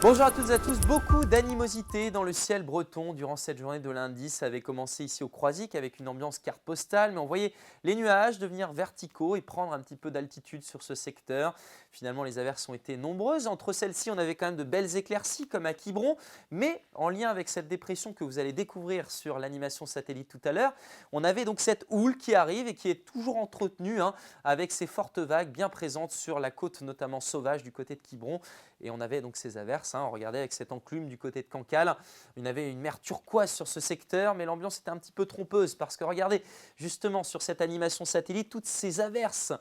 Bonjour à toutes et à tous, beaucoup d'animosité dans le ciel breton durant cette journée de lundi. Ça avait commencé ici au Croisic avec une ambiance carte postale, mais on voyait les nuages devenir verticaux et prendre un petit peu d'altitude sur ce secteur. Finalement, les averses ont été nombreuses. Entre celles-ci, on avait quand même de belles éclaircies comme à Quiberon, mais en lien avec cette dépression que vous allez découvrir sur l'animation satellite tout à l'heure, on avait donc cette houle qui arrive et qui est toujours entretenue avec ces fortes vagues bien présentes sur la côte notamment sauvage du côté de Quiberon. Et on avait donc ces averses, regardez avec cette enclume du côté de Cancale, on avait une mer turquoise sur ce secteur, mais l'ambiance était un petit peu trompeuse parce que regardez justement sur cette animation satellite, toutes ces averses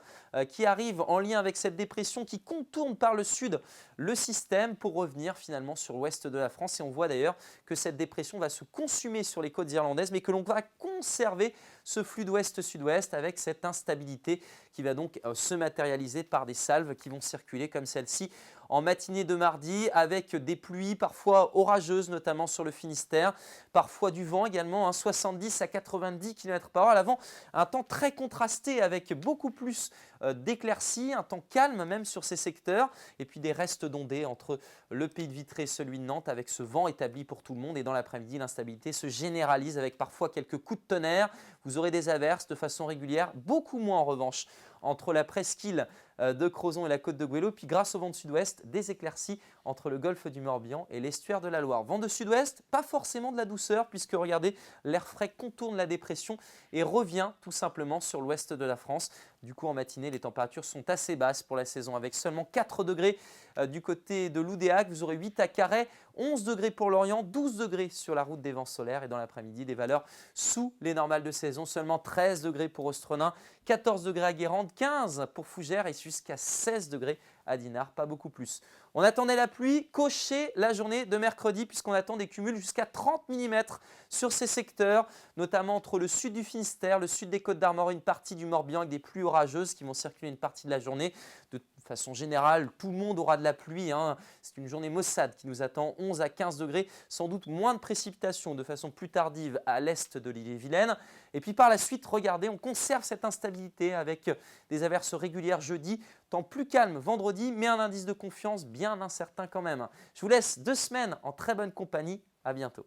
qui arrivent en lien avec cette dépression qui contourne par le sud le système pour revenir finalement sur l'ouest de la France. Et on voit d'ailleurs que cette dépression va se consumer sur les côtes irlandaises, mais que l'on va conserver ce flux d'ouest-sud-ouest avec cette instabilité qui va donc se matérialiser par des salves qui vont circuler comme celle-ci en matinée de mardi avec des pluies parfois orageuses, notamment sur le Finistère, parfois du vent également, 70 à 90 km/h à l'avant. Un temps très contrasté avec beaucoup plus d'éclaircies, un temps calme même sur ces secteurs et puis des restes d'ondées entre le Pays de Vitré et celui de Nantes avec ce vent établi pour tout le monde. Et dans l'après-midi, l'instabilité se généralise avec parfois quelques coups de tonnerre. Vous aurez des averses de façon régulière, beaucoup moins en revanche entre la presqu'île de Crozon et la côte de Goëlo, puis grâce au vent de sud-ouest, des éclaircies entre le golfe du Morbihan et l'estuaire de la Loire. Vent de sud-ouest, pas forcément de la douceur puisque regardez, l'air frais contourne la dépression et revient tout simplement sur l'ouest de la France. Du coup, en matinée, les températures sont assez basses pour la saison avec seulement 4 degrés du côté de l'Oudéac. Vous aurez 8 à Carhaix, 11 degrés pour l'Orient, 12 degrés sur la route des vents solaires et dans l'après-midi, des valeurs sous les normales de saison. Seulement 13 degrés pour Ostrenin, 14 degrés à Guérande, 15 pour Fougères et jusqu'à 16 degrés à Dinard, pas beaucoup plus. On attendait la pluie, cochez la journée de mercredi puisqu'on attend des cumuls jusqu'à 30 mm sur ces secteurs, notamment entre le sud du Finistère, le sud des Côtes-d'Armor, une partie du Morbihan avec des pluies orageuses qui vont circuler une partie de la journée. De façon générale, tout le monde aura de la pluie. C'est une journée maussade qui nous attend, 11 à 15 degrés, sans doute moins de précipitations de façon plus tardive à l'est de l'île-et-Vilaine. Et puis par la suite, regardez, on conserve cette instabilité avec des averses régulières jeudi, temps plus calme vendredi, mais un indice de confiance bien incertain quand même. Je vous laisse 2 semaines en très bonne compagnie. À bientôt.